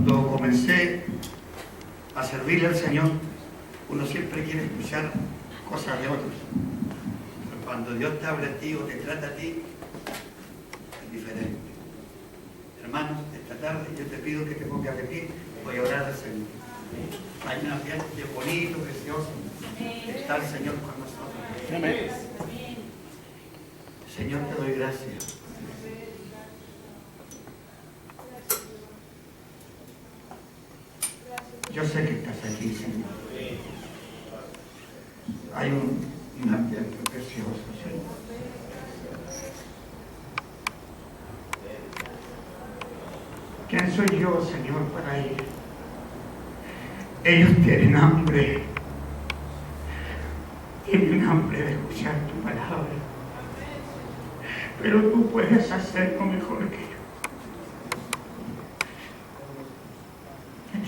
Cuando comencé a servirle al Señor, uno siempre quiere escuchar cosas de otros. Pero cuando Dios te habla a ti o te trata a ti, es diferente. Hermanos, esta tarde yo te pido que te pongas de pie, voy a orar al Señor. Hay un ambiente bonito, precioso. Está el Señor con nosotros. Amén. Señor, te doy gracias. Yo sé que estás aquí, Señor. Hay un ambiente precioso, Señor. ¿Quién soy yo, Señor, para ir? Ellos tienen hambre. Tienen hambre de escuchar tu palabra. Pero tú puedes hacerlo mejor que yo.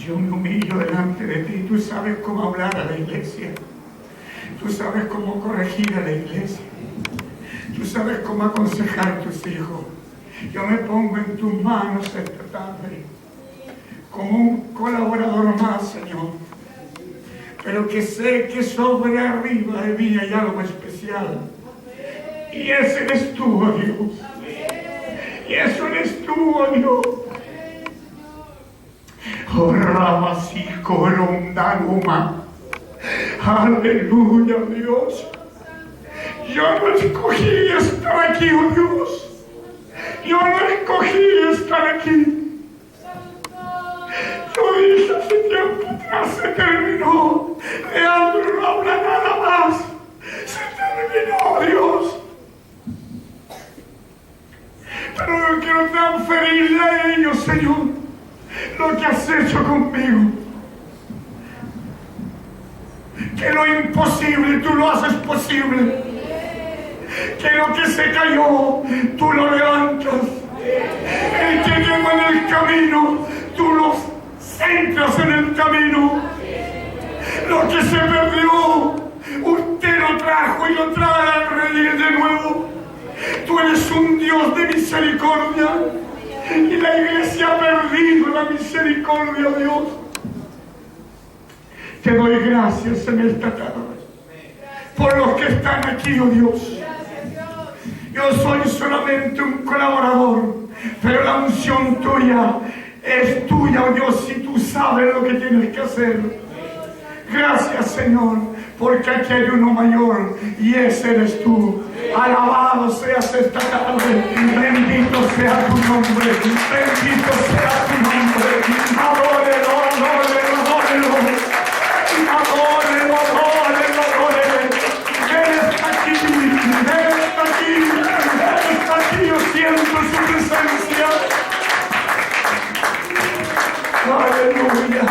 Yo me humillo delante de ti. Tú sabes cómo hablar a la iglesia. Tú sabes cómo corregir a la iglesia. Tú sabes cómo aconsejar a tus hijos. Yo me pongo en tus manos esta tarde como un colaborador más, Señor. Pero que sé que sobre arriba de mí hay algo especial. Y ese eres tú, oh Dios. Y eso eres tú, oh Dios. Oh, Rabasico, Rondanuma. Aleluya, Dios. Yo no escogí estar aquí, oh Dios. Yo no escogí estar aquí. Yo dije hace tiempo atrás, se terminó. Leandro no habla nada más. Se terminó, Dios. Pero yo quiero transferirle a ellos, Señor, lo que has hecho conmigo. Que lo imposible tú lo haces posible. Que lo que se cayó tú lo levantas. El que llegó en el camino tú lo centras en el camino. Lo que se perdió usted lo trajo y lo trae a reír de nuevo. Tú eres un Dios de misericordia. Y la iglesia ha perdido la misericordia, Dios. Te doy gracias en esta tarde por los que están aquí, oh Dios. Yo soy solamente un colaborador, pero la unción tuya es tuya, oh Dios, y tú sabes lo que tienes que hacer. Gracias, Señor, porque aquí hay uno mayor y ese eres tú. Alabado seas esta tarde. Bendito sea tu nombre. Bendito sea tu nombre. Adórelo, adórelo, adórelo. Adórelo, adórelo, adórelo. Él está aquí. Él está aquí. Él está aquí. Yo siento su presencia. Aleluya.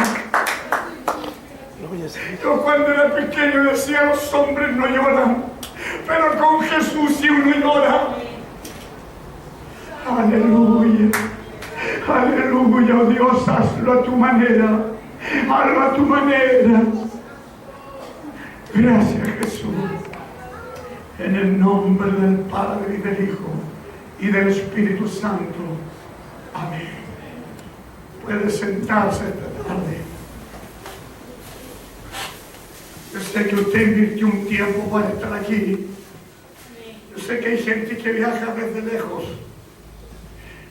Yo cuando era pequeño decía, los hombres no lloran, pero con Jesús sí uno llora. Aleluya. Aleluya, oh Dios, hazlo a tu manera. Hazlo a tu manera. Gracias, Jesús. En el nombre del Padre y del Hijo y del Espíritu Santo. Amén. Puede sentarse esta tarde. Yo sé que usted invirtió un tiempo para estar aquí. Yo sé que hay gente que viaja desde lejos.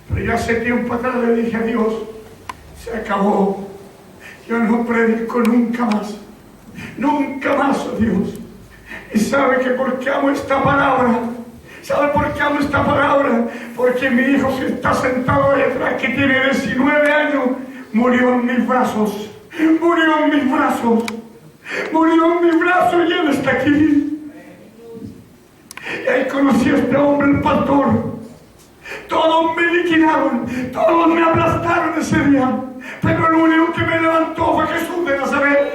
Pero yo hace tiempo atrás le dije a Dios, se acabó. Yo no predico nunca más. Nunca más, oh Dios. Y sabe que porque amo esta palabra. ¿Sabe por qué amo esta palabra? Porque mi hijo que está sentado ahí atrás, que tiene 19 años, murió en mis brazos. Murió en mis brazos. Murió en mis brazos y él está aquí. Y ahí conocí a este hombre, el pastor. Todos me liquidaron, todos me aplastaron ese día. Pero el único que me levantó fue Jesús de Nazaret.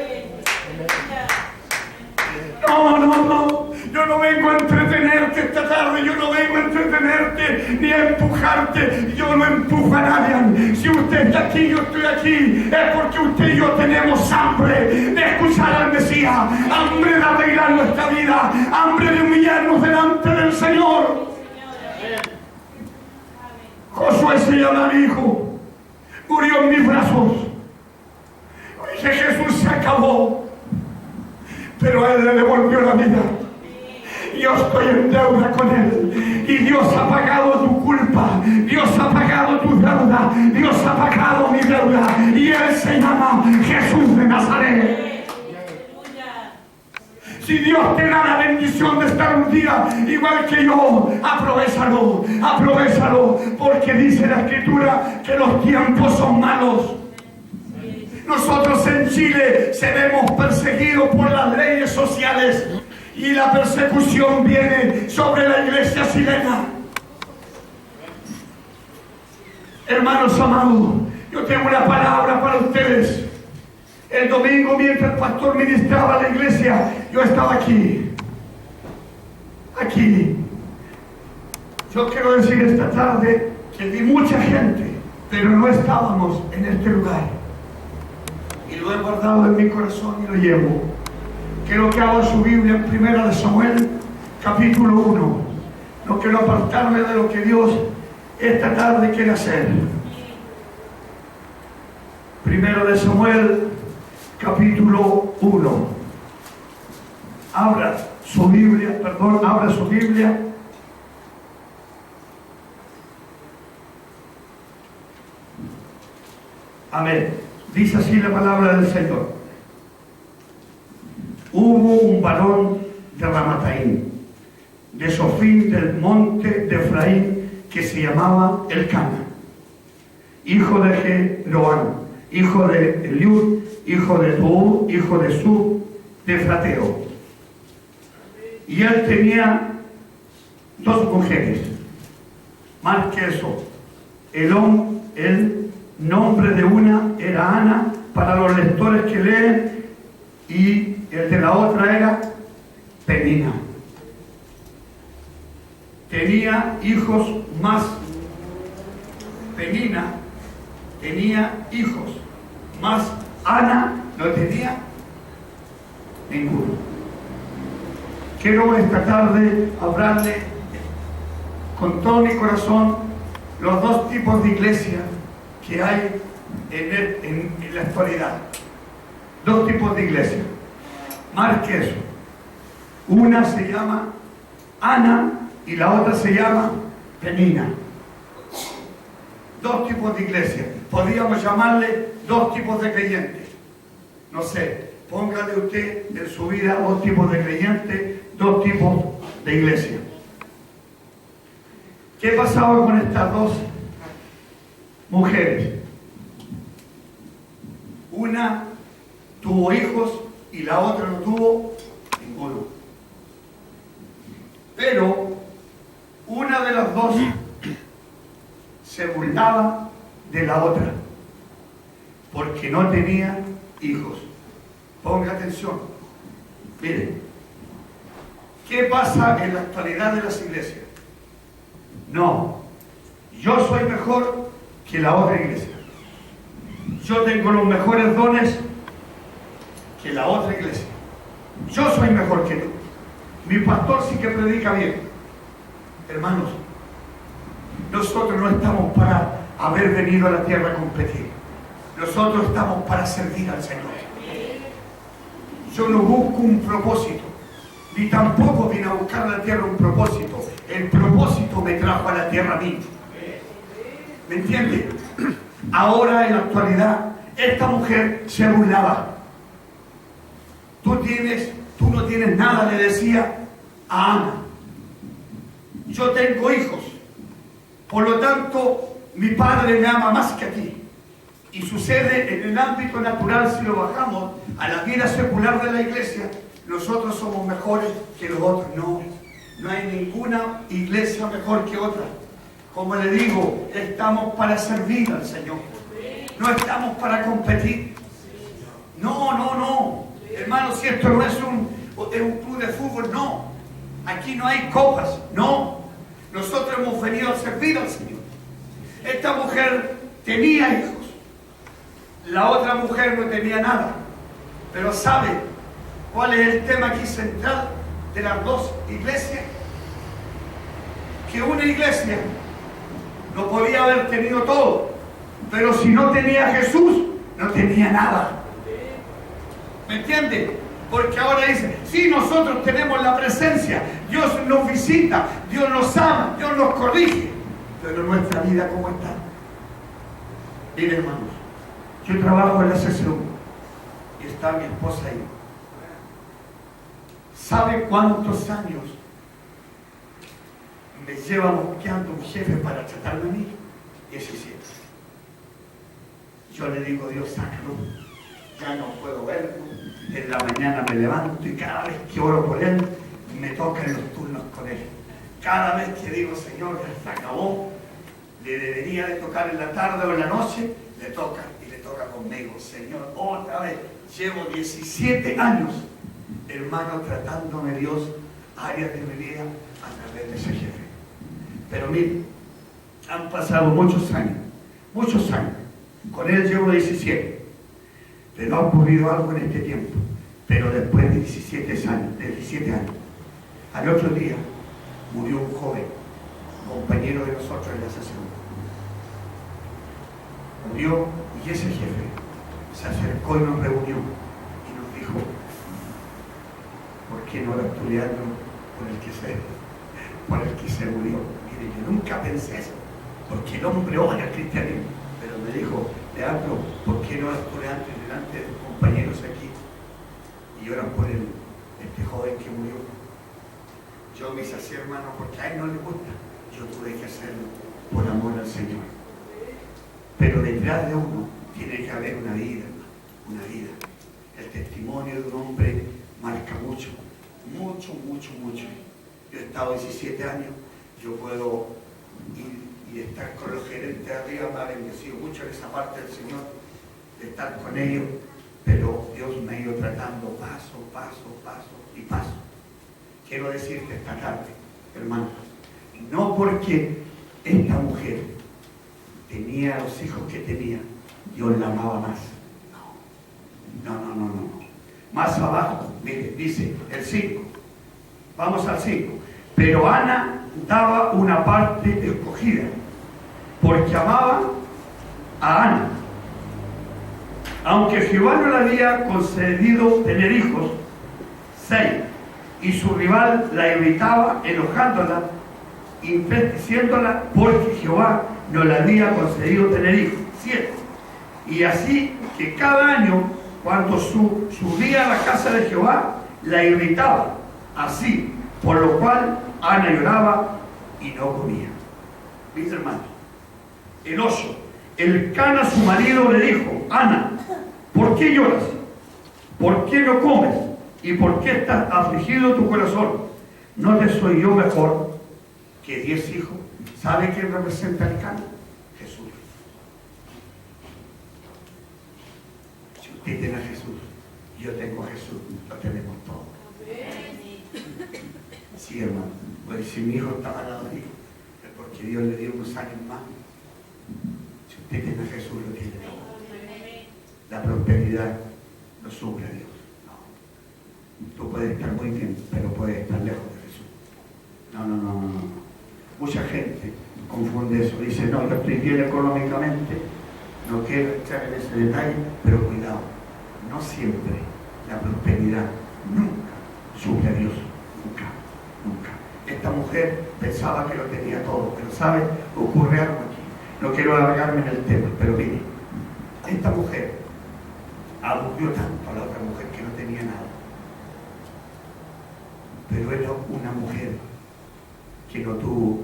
No. Yo no vengo a entretenerte esta tarde. Yo no vengo a entretenerte ni a empujarte. Yo no empujo a nadie. Si usted está aquí, yo estoy aquí. Es porque usted y yo tenemos hambre de escuchar al Mesías. Hambre de arreglar nuestra vida. Hambre de humillarnos delante del Señor. Josué se llama mi hijo. Murió en mis brazos. Jesús se acabó, pero a él le devolvió la vida. Yo estoy en deuda con él y Dios ha pagado tu culpa, Dios ha pagado tu deuda, Dios ha pagado mi deuda y él se llama Jesús de Nazaret. Si Dios te da la bendición de estar un día igual que yo, aprovéchalo, aprovéchalo, porque dice la Escritura que los tiempos son malos. Nosotros en Chile seremos perseguidos por las leyes sociales y la persecución viene sobre la iglesia chilena. Hermanos amados, yo tengo una palabra para ustedes. El domingo, mientras el pastor ministraba a la iglesia, yo estaba aquí. Yo quiero decir esta tarde que vi mucha gente, pero no estábamos en este lugar. Y lo he guardado en mi corazón y lo llevo. Quiero que abra su Biblia en 1 de Samuel, capítulo 1. No quiero apartarme de lo que Dios esta tarde quiere hacer. 1 de Samuel, capítulo 1. Abra su Biblia. Amén. Dice así la palabra del Señor. Hubo un varón de Ramataim, de Sofín del monte de Efraín, que se llamaba Elcana, hijo de Jeroam, hijo de Eliud, hijo de Toú, hijo de Sub, de Frateo. Y él tenía 2 mujeres. Más que eso, el nombre de una era Ana, para los lectores que leen, y el de la otra era Penina. Tenía hijos más. Penina tenía hijos más. Ana no tenía ninguno. Quiero esta tarde hablarle con todo mi corazón los 2 tipos de iglesias que hay en la actualidad. 2 tipos de iglesias. Más que eso. Una se llama Ana y la otra se llama Penina. 2 tipos de iglesias. Podríamos llamarle 2 tipos de creyentes. No sé, póngale usted en su vida 2 tipos de creyentes, 2 tipos de iglesias. ¿Qué pasaba con estas 2 mujeres? Una tuvo hijos y la otra no tuvo ninguno. Pero una de las 2 se burlaba de la otra porque no tenía hijos. Ponga atención. Miren, ¿qué pasa en la actualidad de las iglesias? No, yo soy mejor que la otra iglesia. Yo tengo los mejores dones que la otra iglesia. Yo soy mejor que tú. Mi pastor sí que predica bien. Hermanos, nosotros no estamos para haber venido a la tierra a competir. Nosotros estamos para servir al Señor. Yo no busco un propósito, ni tampoco vine a buscar a la tierra un propósito. El propósito me trajo a la tierra a mí. ¿Me entiende? Ahora, en la actualidad, esta mujer se burlaba. Tú no tienes nada, le decía a Ana. Yo tengo hijos, por lo tanto, mi padre me ama más que a ti. Y sucede en el ámbito natural, si lo bajamos a la vida secular de la iglesia, nosotros somos mejores que los otros. No, no hay ninguna iglesia mejor que otra. Como le digo, estamos para servir al Señor. No estamos para competir. No. Hermanos, si esto no es un club de fútbol, no. Aquí no hay copas, no. Nosotros hemos venido a servir al Señor. Esta mujer tenía hijos. La otra mujer no tenía nada. Pero ¿sabe cuál es el tema aquí central de las 2 iglesias? Que una iglesia no podía haber tenido todo, pero si no tenía a Jesús, no tenía nada. ¿Me entiende? Porque ahora dice, sí, nosotros tenemos la presencia, Dios nos visita, Dios nos ama, Dios nos corrige, pero nuestra vida, ¿cómo está? Miren, hermanos, yo trabajo en la sesión y está mi esposa ahí. ¿Sabe cuántos años me lleva buscando un jefe para tratarme a mí? 17. Yo le digo, Dios, sácalo. Ya no puedo verlo. En la mañana me levanto y cada vez que oro por él, me tocan los turnos con él. Cada vez que digo, Señor, ya se acabó, le debería de tocar en la tarde o en la noche, le toca y le toca conmigo. Señor, otra vez. Llevo 17 años, hermano, tratándome Dios áreas de mi vida a través de ese jefe. Pero miren, han pasado muchos años. Con él llevo 17. Pero ha ocurrido algo en este tiempo. Pero después de 17 años, al otro día murió un joven, compañero de nosotros en la sesión. Murió y ese jefe se acercó y nos reunió y nos dijo, ¿por qué no la estudiando por el que se murió? Mire, yo nunca pensé eso, porque el hombre odia al cristianismo, pero me dijo, Leandro, ¿por qué no estudiando delante de tus compañeros aquí y oran por este joven que murió? Yo me hice así, hermano, porque a él no le gusta. Yo tuve que hacerlo por amor al Señor. Pero detrás de uno tiene que haber una vida. El testimonio de un hombre marca mucho. Yo he estado 17 años, yo puedo ir y estar con los gerentes de arriba, me ha bendecido mucho en esa parte del Señor, de estar con ellos, pero Dios me ha ido tratando paso. Quiero decirte esta tarde, hermano, no porque esta mujer tenía los hijos que tenía, Dios la amaba más. No. Más abajo, mire, dice el 5. Vamos al 5. Pero Ana daba una parte escogida, porque amaba a Ana. Aunque Jehová no le había concedido tener hijos, 6. Y su rival la irritaba, enojándola, diciéndola, porque Jehová no le había concedido tener hijos. 7. Y así que cada año, cuando subía a la casa de Jehová, la irritaba. Así, por lo cual Ana lloraba y no comía. Mis hermanos, el 8. Elcana, su marido, le dijo, Ana, ¿por qué lloras? ¿Por qué no comes? ¿Y por qué está afligido tu corazón? ¿No te soy yo mejor que 10 hijos? ¿Sabe quién representa a Elcana? Jesús. Si usted tiene a Jesús, yo tengo a Jesús, lo tenemos todo. Sí, hermano. Pues si mi hijo está parado ahí, es porque Dios le dio unos años más. Si usted tiene a Jesús, lo tiene todo. La prosperidad no sufre a Dios. Tú puedes estar muy bien, pero puedes estar lejos de Jesús. No. Mucha gente confunde eso. Dice, no, yo estoy bien económicamente, no quiero entrar en ese detalle, pero cuidado, no siempre la prosperidad nunca sufre a Dios. Nunca. Esta mujer pensaba que lo tenía todo, pero ¿sabe? Ocurre algo aquí. No quiero alargarme en el tema, pero mire, esta mujer aburrió tanto a la otra mujer que no tenía nada. Pero era una mujer que no tuvo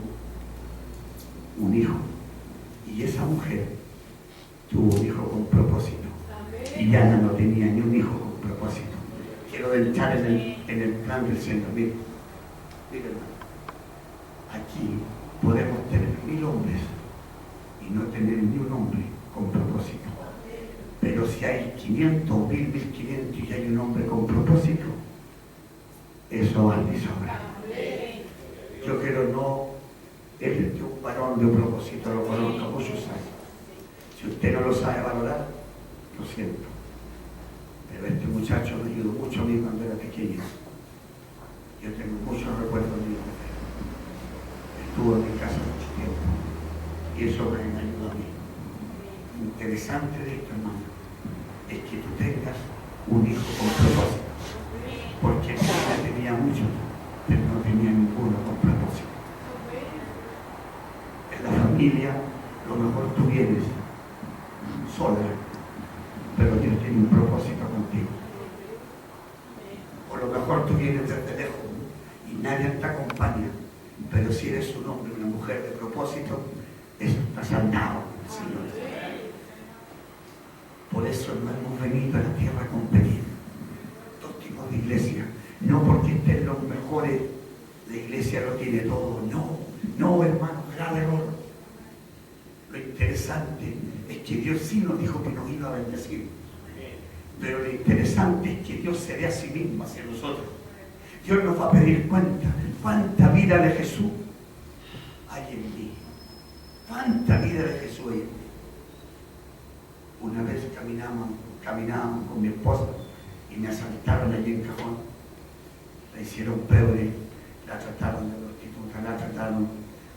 un hijo. Y esa mujer tuvo un hijo con propósito. Y Ana no tenía ni un hijo con propósito. Quiero entrar en el plan del Señor. Mire, hermano, aquí podemos tener 1000 hombres y no tener ni un hombre con propósito. Pero si hay 500, 1000, 1500 y hay un hombre con propósito, eso vale y sobra. Yo quiero no es un varón de propósito, lo conozco muchos años. Si usted no lo sabe valorar, lo siento. Pero este muchacho me ayudó mucho a mí cuando era pequeño. Yo tengo muchos recuerdos de mi mujer. Estuvo en mi casa mucho tiempo. Y eso me ayudó a mí. Lo interesante de esto, hermano, es que tú tengas un hijo con ves desde lejos y nadie te acompaña, pero si eres un hombre, una mujer de propósito, eso está saldado, Señor. Por eso no hemos venido a la tierra a competir. Dos tipos de iglesia, no porque estén los mejores, la iglesia lo tiene todo, no, hermano, grave error. Lo interesante es que Dios sí nos dijo que nos iba a bendecir, pero lo interesante es que Dios se dé a sí mismo hacia nosotros. Dios nos va a pedir cuenta. ¿Cuánta vida de Jesús hay en mí? ¿Cuánta vida de Jesús hay en mí? Una vez caminábamos con mi esposa y me asaltaron allí en Cajón. La hicieron peor, la trataron de prostituta,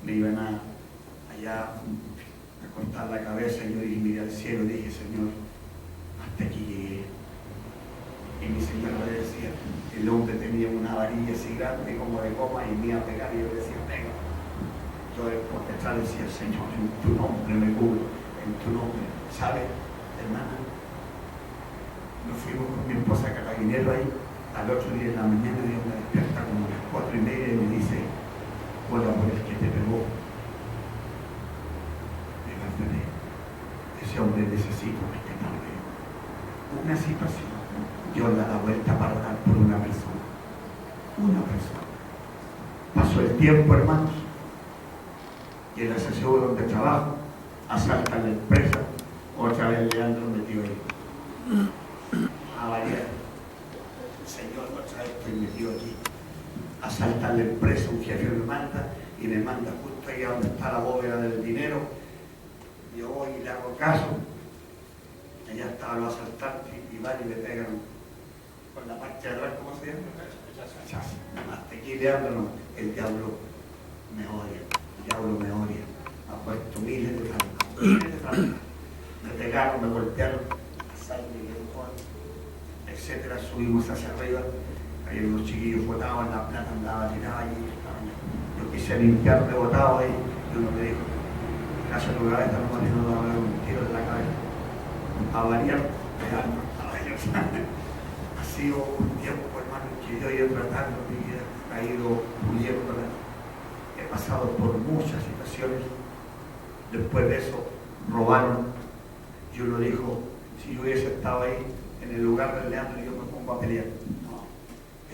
me iban allá a cortar la cabeza y yo dije, miré al cielo y dije, Señor, hasta aquí llegué. Y mi señora le decía, el hombre tenía una varilla así grande como de goma y me iba a pegar y yo le decía, venga. Yo por detrás decía, Señor, en tu nombre me cubro, en tu nombre. ¿Sabe, hermana? Nos fuimos con mi esposa a Carabinero ahí. Al otro día en la mañana Dios me despierta como a las 4:30 y me dice, hola por el que te pegó. Ese hombre necesita rescatarle. Una situación, Dios la da vuelta para orar por una persona. Una persona. Pasó el tiempo, hermanos, y en la sesión donde trabajo, asaltan la empresa, otra vez Leandro metido ahí. A variar. Señor, otra vez estoy metido aquí. Asaltan la empresa, un jefe me manda y me manda justo ahí a donde está la bóveda del dinero. Yo voy y le hago caso. Allá estaban los asaltantes y van y le pegan con la parte de atrás, ¿cómo se llama? Hasta aquí le hablan, el diablo me odia, ha puesto miles de trampas, me pegaron, me golpearon, etcétera, subimos hacia arriba, hay unos chiquillos botados en la plata, andaba tirada allí, yo quise limpiarme botado ahí, y uno me dijo, gracias a tu cabeza, no me va a dar un tiro de la cabeza, a variar, ha sido un tiempo, hermano, que yo he ido tratando mi vida, ha ido puliéndola. He pasado por muchas situaciones. Después de eso, robaron. Y uno dijo, si yo hubiese estado ahí, en el lugar del Leandro, yo me pongo a pelear. No,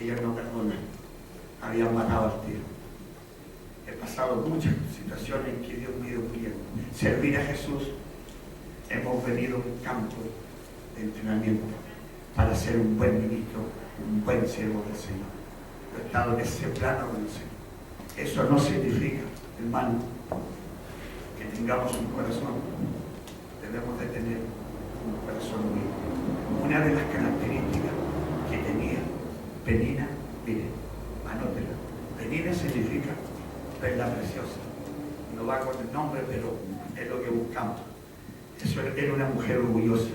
ellos no perdonan. Habían matado al tiro. He pasado muchas situaciones en que Dios me ha ido puliendo. Servir a Jesús, hemos venido a un campo de entrenamiento para ser un buen ministro, un buen siervo del Señor. He estado en ese plano con el Señor. Eso no significa, hermano, que tengamos un corazón. Debemos de tener un corazón humilde. Una de las características que tenía Penina, miren, anótela. Penina significa perla preciosa. No va con el nombre, pero es lo que buscamos. Eso era una mujer orgullosa.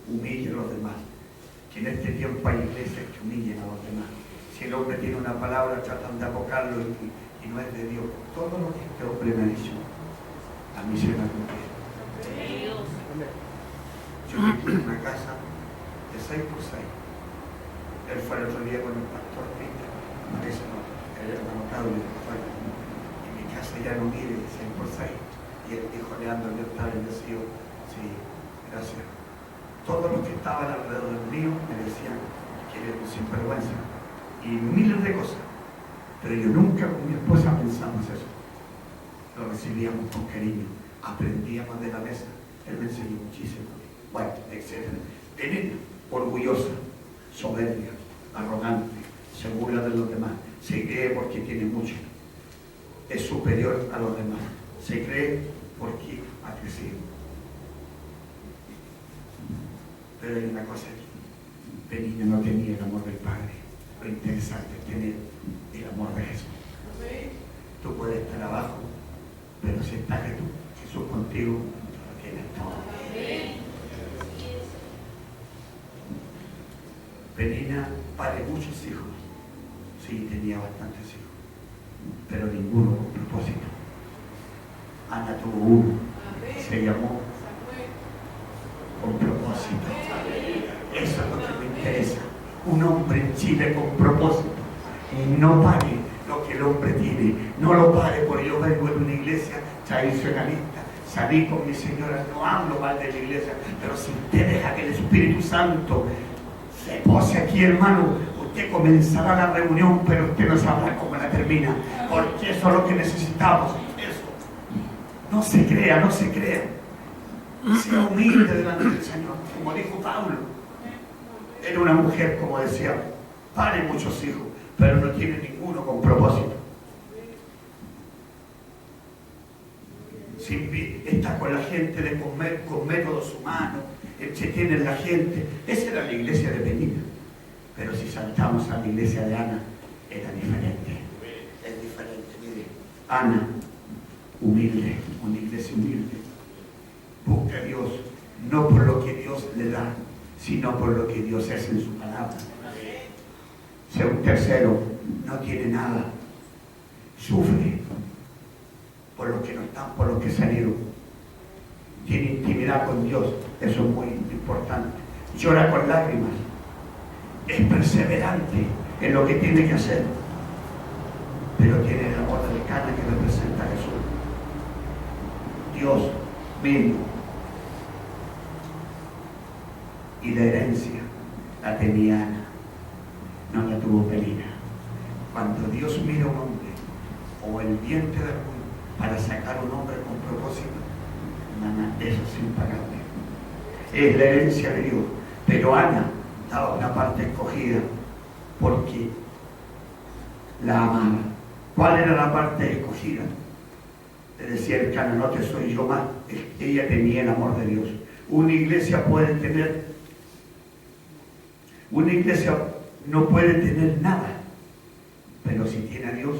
Humilla a los demás. Que en este tiempo hay iglesias que humillan a los demás. Si el hombre tiene una palabra, tratan de abocarlo y no es de Dios. Todo lo que este hombre me ha dicho, a mí se me ha cumplido. Yo tengo una casa de 6x6. Él fue el otro día con el pastor Peter, parece no, el hermano Claudio, y mi casa ya no mide 6x6. Y él dijo, Leandro, Dios está bendecido. Sí, gracias. Todos los que estaban alrededor mío me decían que era un sinvergüenza y miles de cosas, pero yo nunca con mi esposa pensamos eso. Lo recibíamos con cariño, aprendíamos de la mesa, él me enseñó muchísimo, bueno, etc. Penina, orgullosa, soberbia, arrogante, segura de los demás, se cree porque tiene mucho, es superior a los demás, se cree porque ha crecido. Pero hay una cosa aquí, Penina no tenía el amor del Padre. Lo interesante es tener el amor de Jesús. Tú puedes estar abajo, pero si está Jesús contigo, lo tienes todo. Penina pare muchos hijos. Sí, tenía bastantes hijos, pero ninguno con propósito. Ana tuvo uno, se llamó con propósito. Eso es lo que me interesa. Un hombre hombre en Chile con propósito. Y no pague lo que el hombre tiene, no lo pague, porque yo vengo de una iglesia tradicionalista. Salí con mi señora, no hablo mal de la iglesia, pero si usted deja que el Espíritu Santo se pose aquí, hermano, usted comenzará la reunión, pero usted no sabrá cómo la termina, porque eso es lo que necesitamos. Eso. No se crea, no se crea. Sea humilde delante del Señor, como dijo Pablo. Era una mujer, como decía, pare muchos hijos, pero no tiene ninguno con propósito. Está con la gente con métodos humanos, se tiene la gente. Esa era la iglesia de Penina. Pero si saltamos a la iglesia de Ana, era diferente. Es diferente, mire. Ana, humilde, una iglesia humilde. Busca a Dios, no por lo que Dios le da, sino por lo que Dios es en su palabra. Sea un tercero, no tiene nada. Sufre por los que no están, por los que salieron. Tiene intimidad con Dios, eso es muy importante. Llora con lágrimas. Es perseverante en lo que tiene que hacer, pero tiene el amor del Cana que representa a Jesús. Dios mismo. Y la herencia la tenía Ana, no la tuvo Penina. Cuando Dios mira a un hombre o el vientre del mundo para sacar a un hombre con propósito, eso es impagable. Es la herencia de Dios. Pero Ana daba una parte escogida porque la amaba. ¿Cuál era la parte escogida? Le decía el Cana, no te soy yo más. Ella tenía el amor de Dios. Una iglesia no puede tener nada, pero si tiene a Dios,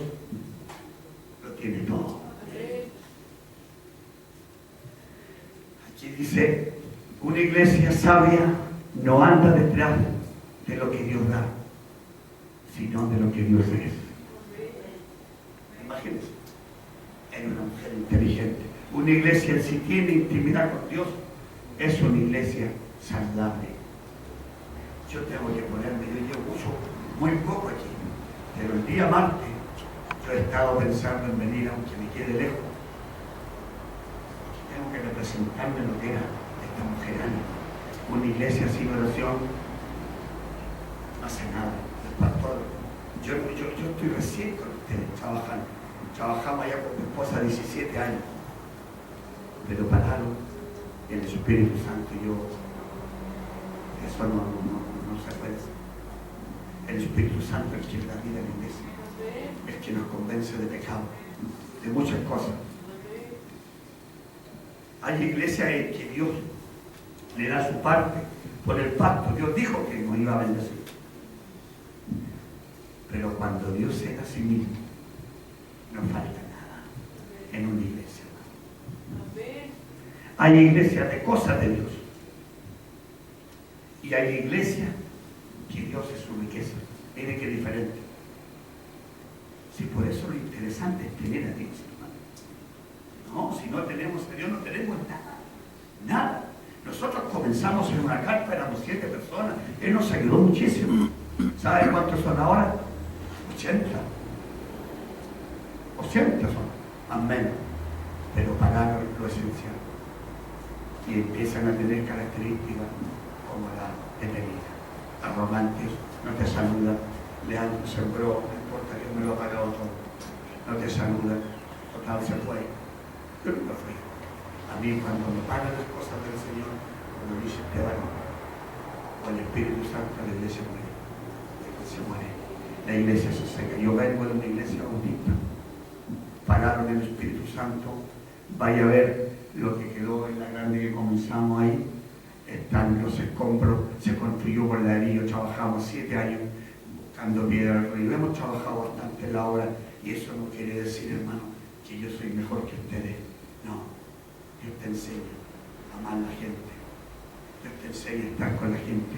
lo tiene todo. Aquí dice, una iglesia sabia no anda detrás de lo que Dios da, sino de lo que Dios es. Imagínense, es una mujer inteligente. Una iglesia, si tiene intimidad con Dios, es una iglesia saludable. Yo tengo que ponerme, yo llevo muy poco aquí, pero el día martes yo he estado pensando en venir, aunque me quede lejos. Tengo que representarme lo que era esta mujer Ana. Una iglesia sin oración no hace nada. El pastor, yo estoy recién con ustedes trabajando. Trabajamos allá con mi esposa 17 años, pero pararon el Espíritu Santo y yo. Eso no se puede hacer. El Espíritu Santo es quien da vida a la iglesia, es quien nos convence de pecado, de muchas cosas. Hay iglesias en que Dios le da su parte por el pacto. Dios dijo que nos iba a bendecir. Pero cuando Dios se da a sí mismo, no falta nada en una iglesia. Hay iglesias de cosas de Dios. Y hay iglesias que Dios es su riqueza. Mire qué diferente. Si por eso lo interesante es tener a Dios, hermano. No, si no tenemos a Dios, no tenemos nada. Nada. Nosotros comenzamos en una carpa, éramos 7 personas. Él nos ayudó muchísimo. ¿Sabe cuántos son ahora? 80. 80 son. Amén. Pero pagaron lo esencial. Y empiezan a tener características como la de Penina. Arrogantes, no te saludan, Leandro sembró, no importa, Dios me lo ha pagado todo. No te saludan, total se fue. Yo nunca fui. A mí cuando me pagan las cosas del Señor, cuando dice Esteban, o el Espíritu Santo, la iglesia muere. La iglesia muere. La iglesia se seca. Yo vengo de una iglesia bautista. Pagaron el Espíritu Santo. Vaya a ver lo que quedó en la grande que comenzamos ahí. Están los escombros, se construyó por ladrillo, trabajamos 7 años buscando piedra al río. Hemos trabajado bastante en la obra y eso no quiere decir, hermano, que yo soy mejor que ustedes. No, Dios te enseña a amar a la gente, Dios te enseña a estar con la gente,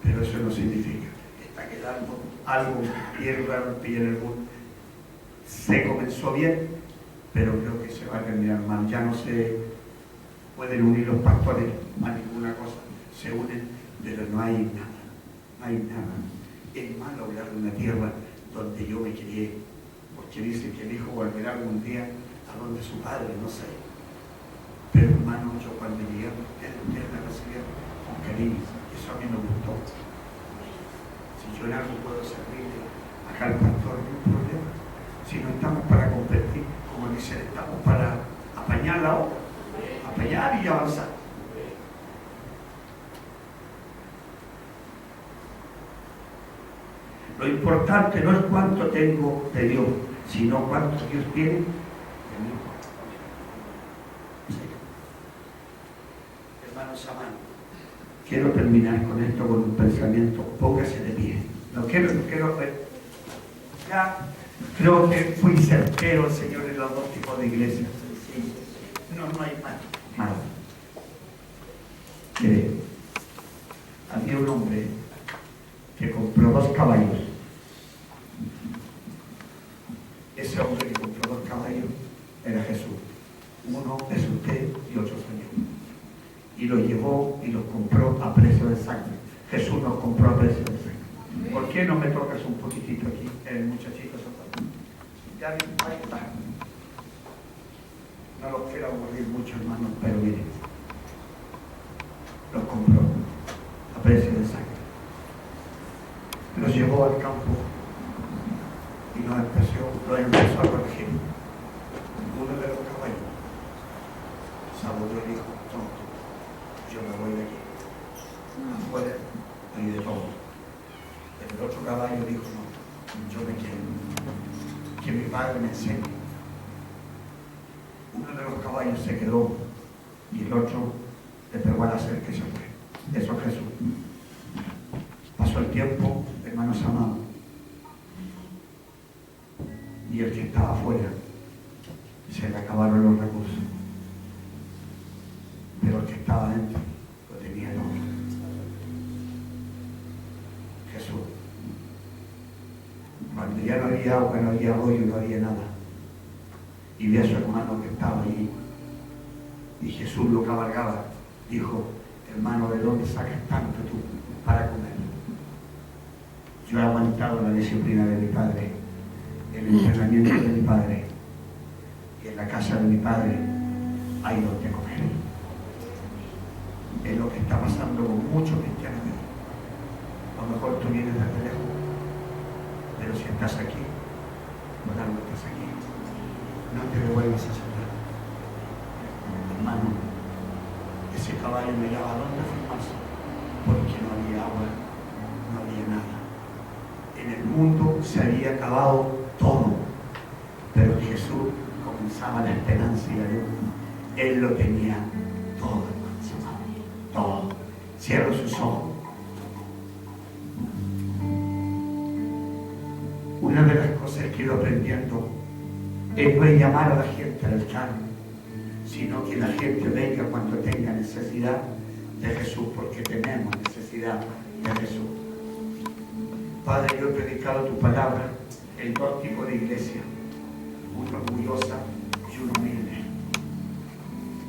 pero eso no significa que está quedando algo pie en el mundo. Se comenzó bien, pero creo que se va a terminar mal. Ya no se pueden unir los pastores a ninguna cosa, se unen, pero no hay nada, no hay nada. es malo hablar de una tierra donde yo me crié, porque dice que el hijo volverá algún día a donde su padre, no sé. Pero hermano, yo cuando llegué, ustedes me recibieron con cariño, eso a mí me gustó. Si yo en algo puedo servirle acá al pastor, no hay problema. Si no estamos para competir, como dicen, estamos para apañar la obra, apañar y avanzar. Lo importante no es cuánto tengo de Dios, sino cuánto Dios tiene de mí. Sí. Hermanos amados, quiero terminar con esto con un pensamiento. Póngase de pie. No quiero ya creo que fui certero, Señor, en los dos tipos de iglesias. Sí. No hay más. Mire, había un hombre que compró 2 caballos. Ese hombre que compró 2 caballos era Jesús. Uno es usted y otro soy yo. Y los llevó y los compró a precio de sangre. Jesús nos compró a precio de sangre. ¿Por qué no me tocas un poquitito aquí, el muchachito? Ya ahí está. No los quiero aburrir mucho, hermanos, pero miren, los compró a precio de sangre. Los llevó al campo y los empezó a corregir. Uno de los caballos saboreó y dijo: tonto, yo me voy de aquí. Afuera hay de todo. Pero el otro caballo dijo: no, yo me quiero. Que mi padre me enseñe. Uno de los caballos se quedó y el otro le pegó al hacer que se fue. Eso es Jesús. Pasó el tiempo, hermanos amados, y el que estaba afuera se le acabaron los recursos, pero el que estaba dentro lo tenía todo. Jesús. Cuando ya no había agua, no había arroyo, no había nada, y vi a su hermano que estaba allí, y Jesús lo cabalgaba, dijo: hermano, ¿de dónde sacas tanto tú para comer? Yo he aguantado la disciplina de mi padre, el entrenamiento de mi padre, y en la casa de mi padre hay donde comer. Es lo que está pasando con muchos cristianos. A lo mejor tú vienes desde lejos, pero si estás aquí, por algo estás aquí. No te devuelvas a sentar. Hermano, ese caballo me daba dónde formarse, porque no había agua, no había nada. En el mundo se había acabado todo, pero en Jesús comenzaba la esperanza y la luz. Él lo tenía todo, todo. Cierra sus ojos. Una de las cosas que he ido aprendiendo es no llamar a la gente al altar, sino que la gente venga cuando tenga necesidad de Jesús, porque tenemos necesidad de Jesús. Padre, yo he predicado tu palabra en 2 tipos de iglesia, una orgullosa y una humilde.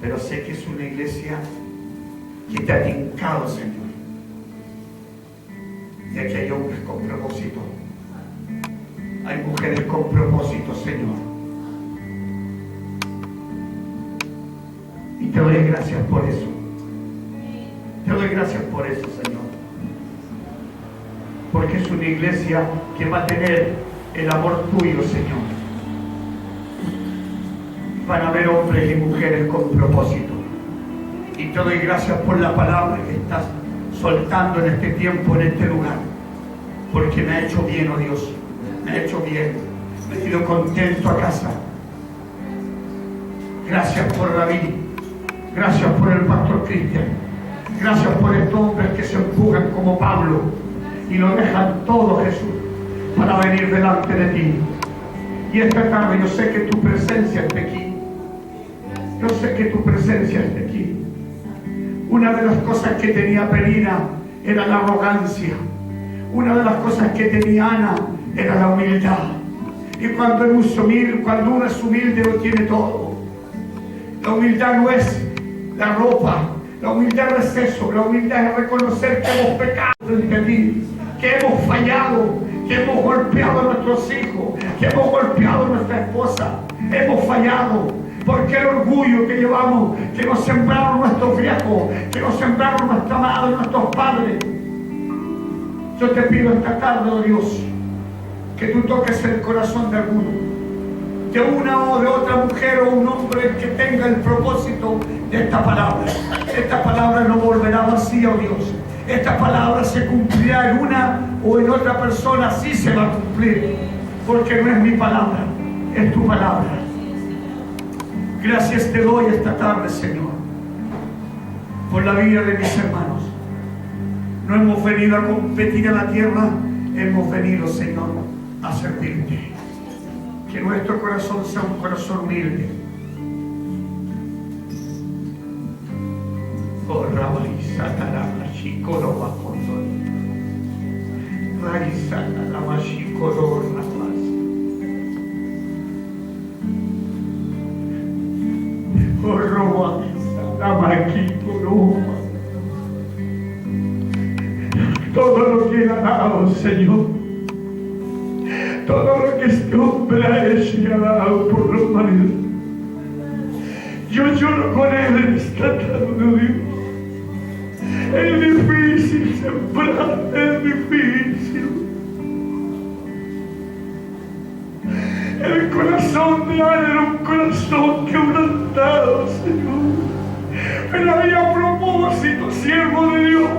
Pero sé que es una iglesia que te ha tincado, Señor. Y aquí hay hombres con propósito. Hay mujeres con propósito, Señor. Y te doy gracias por eso. Te doy gracias por eso, Señor. Porque es una iglesia que va a tener el amor tuyo, Señor. Van a haber hombres y mujeres con propósito. Y te doy gracias por la palabra que estás soltando en este tiempo, en este lugar. Porque me ha hecho bien, oh Dios. Me ha hecho bien. Me he ido contento a casa. Gracias por David. Gracias por el pastor Cristian. Gracias por estos hombres que se empujan como Pablo y lo dejan todo, Jesús, para venir delante de ti. Y esta tarde yo sé que tu presencia está aquí. Yo sé que tu presencia está aquí. Una de las cosas que tenía Penina era la arrogancia. Una de las cosas que tenía Ana era la humildad. Y cuando uno es humilde lo tiene todo. La humildad no es la ropa. La humildad no es eso. La humildad es reconocer que hemos pecado frente a ti. que hemos fallado, que hemos golpeado a nuestros hijos, que hemos golpeado a nuestra esposa. Hemos fallado porque el orgullo que llevamos, que nos sembraron nuestros viejos, que nos sembraron nuestra madre, nuestros padres. Yo te pido esta tarde, oh Dios, que tú toques el corazón de alguno, de una o de otra mujer o un hombre que tenga el propósito de esta palabra. Esta palabra no volverá vacía, oh Dios. Esta palabra se cumplirá en una o en otra persona, sí se va a cumplir, porque no es mi palabra, es tu palabra. Gracias te doy esta tarde, Señor, por la vida de mis hermanos. No hemos venido a competir en la tierra, hemos venido, Señor, a servirte. Que nuestro corazón sea un corazón humilde. Oh, Rabbi, Satarama, Shikoro, Bakondo. Rai, Satarama, Shikoro, Rabas. Oh, Rabbi, Satarama, Shikoro. Todo lo que Él ha dado, Señor, todo lo que este hombre ha hecho y ha dado por la humanidad, yo lloro con Él en esta tarde, Dios. Es difícil sembrar, es difícil. El corazón de Él era un corazón quebrantado, Señor, pero había propósito, siervo de Dios.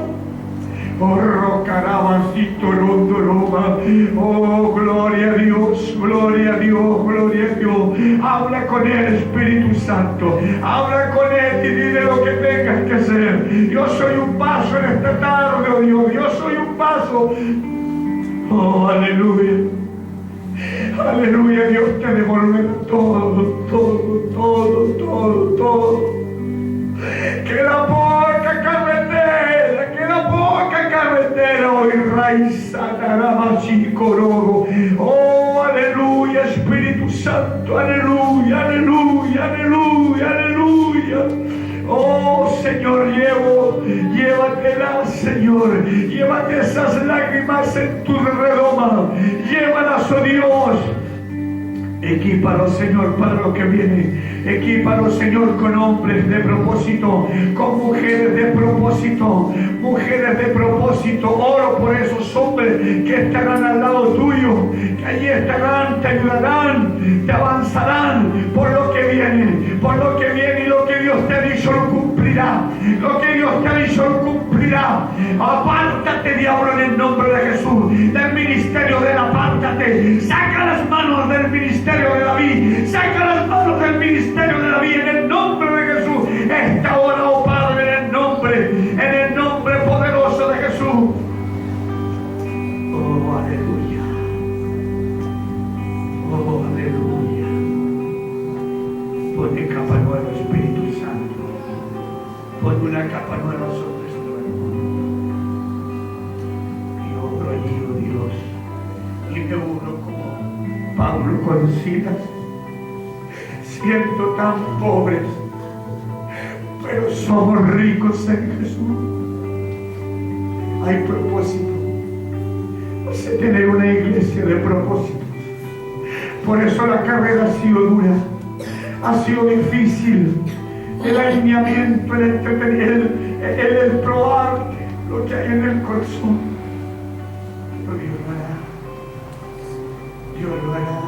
Oh, rocarabasito, rondoroma. Oh, gloria a Dios, gloria a Dios, gloria a Dios. Habla con Él, Espíritu Santo. Habla con Él y dile lo que tengas que hacer. Yo soy un paso en esta tarde, oh Dios. Yo soy un paso. Oh, aleluya. Aleluya, Dios te devolverá todo, todo, todo, todo, todo. Queda poca carretera, queda poca carretera hoy, raízada, chicorogo. Oh, aleluya, Espíritu Santo, aleluya, aleluya, aleluya, aleluya. Oh, Señor, llévatela, Señor, llévate esas lágrimas en tu redoma, llévalas, oh Dios. Equípalo, Señor, para lo que viene. Equípalo, Señor, con hombres de propósito, con mujeres de propósito, mujeres de propósito. Oro por esos hombres que estarán al lado tuyo, que allí estarán, te ayudarán, te avanzarán por lo que viene, y lo que Dios te ha dicho lo cumplirá. Lo que Dios te ha dicho lo cumplirá. Apártate, diablo, en el nombre de Jesús, del ministerio de él, apártate. Saca las manos del ministerio de David, saca las manos del ministerio de David en el nombre de Jesús. Esta hora, oh Padre, en el nombre poderoso de Jesús. Oh, aleluya. Oh, aleluya. Ponte capa nueva, Espíritu Santo. Ponte una capa nueva sobre nuestro hermano. Y obro allí, oh Dios, y me uno como Pablo con Silas, siendo tan pobres, pero somos ricos en Jesús. Hay propósito. No sé tener una iglesia de propósitos. Por eso la carrera ha sido dura, ha sido difícil. El alineamiento, el entretener, el probar lo que hay en el corazón. Pero Dios lo hará. Dios lo hará.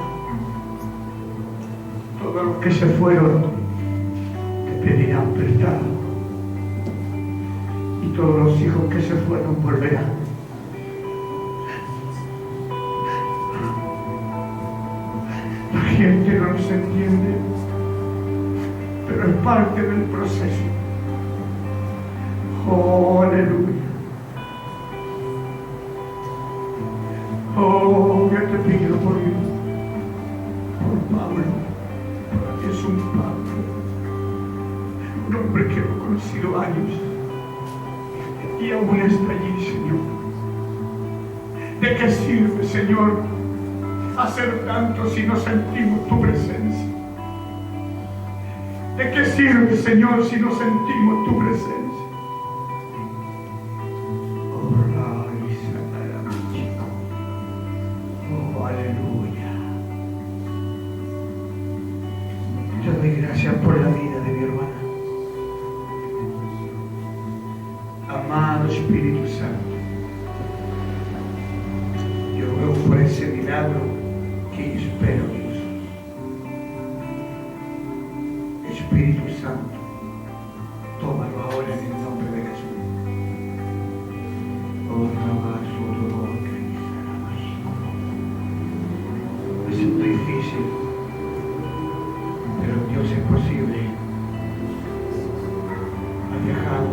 Todos los que se fueron te pedirán prestado, y todos los hijos que se fueron volverán. La gente no nos entiende, pero es parte del proceso. Oh, aleluya. Oh, yo te pido por Dios, por Pablo. Es un Pablo, un hombre que no he conocido años y aún está allí, Señor. ¿De qué sirve, Señor, hacer tanto si no sentimos tu presencia? ¿De qué sirve, Señor, si no sentimos tu presencia? Oh, Te doy gracias por la vida de mi hermana. Amado Espíritu Santo, yo ruego por ese milagro que yo espero, Dios. Espíritu Santo, tómalo ahora en el nombre de Jesús. Oh, me siento difícil, pero Dios es posible. Ha viajado,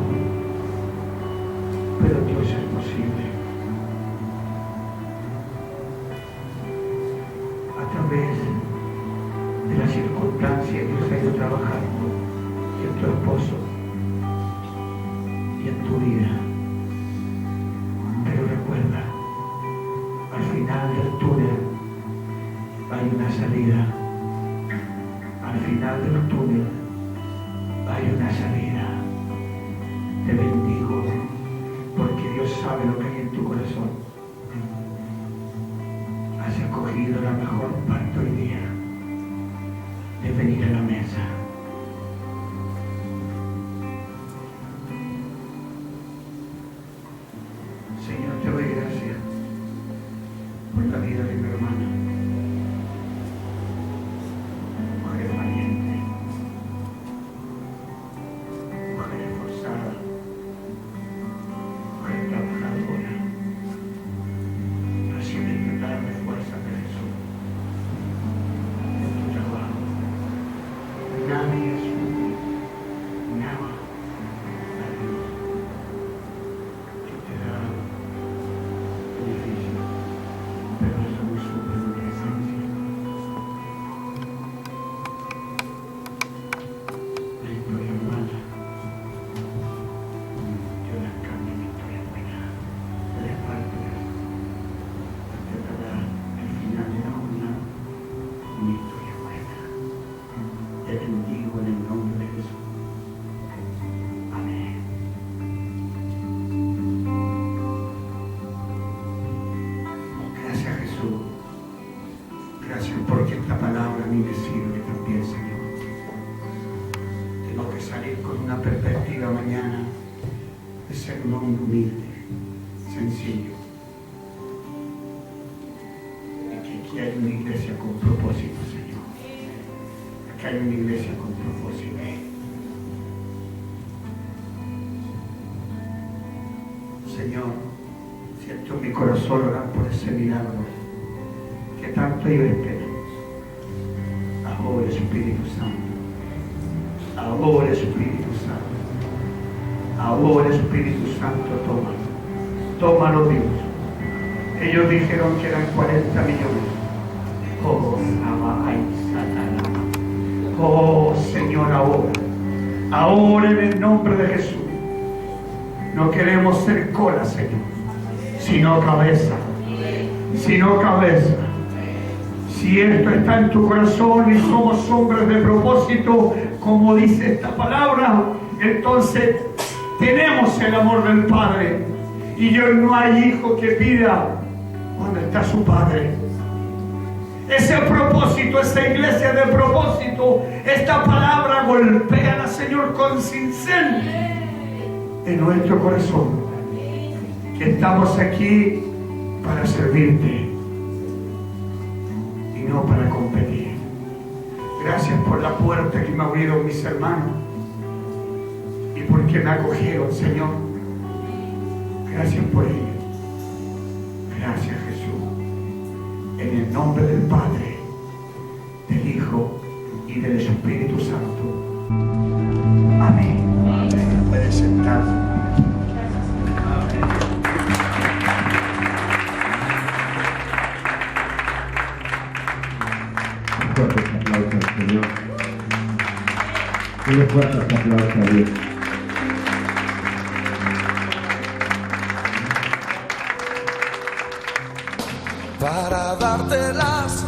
pero Dios es posible. A través de las circunstancias, Dios ha ido trabajando en tu esposo y en tu vida. Pero recuerda, al final del túnel hay una salida. Al final del túnel hay una salida. Te bendigo, porque Dios sabe lo que hay en tu corazón. Has escogido la mejor parte hoy día de venir a la mesa. Señor, te doy gracias por la vida de mi hermana. Mujer valiente, mujer esforzada, mujer trabajadora. Recibe el dar de fuerza de Jesús en tu trabajo. Nadie es útil, nada a Dios. Yo te da difícil, pero eso me supe en mi esencia. La historia mala, yo la cambio en historia buena. Tres partes, te dará el final de la una, una historia buena. Te bendigo en el nombre de Jesús. Amén. Gracias, Jesús. Gracias porque esta palabra a mí me sirve también, Señor. Tengo que salir con una perspectiva mañana de ser un hombre humilde, sencillo. Y que aquí hay una iglesia con propósito, Señor. Aquí hay una iglesia con propósito. Señor, siento en mi corazón orar por ese milagro que tanto yo espero. Ahora, Espíritu Santo. Ahora, Espíritu Santo. Ahora, Espíritu Santo, tómalo. Tómalo, Dios. Ellos dijeron que eran 40 millones. Oh, ay, Satanás. Oh, Señor, ahora. Ahora en el nombre de Jesús. No queremos ser cola, Señor, sino cabeza. Sino cabeza. Si esto está en tu corazón y somos hombres de propósito, como dice esta palabra, entonces tenemos el amor del Padre. Y yo no hay hijo que pida ¿dónde está su Padre? Ese propósito, esa iglesia de propósito, esta palabra golpea, Señor, con cincel en nuestro corazón, que estamos aquí para servirte y no para competir. Gracias por la puerta que me abrieron mis hermanos y porque me acogieron, Señor. Gracias por ello. Gracias, Jesús. En el nombre del Padre, del Hijo y del Espíritu Santo. Amén. Puede sentarse. Un fuerte aplauso al Señor. Un fuerte aplauso a Dios. Para darte las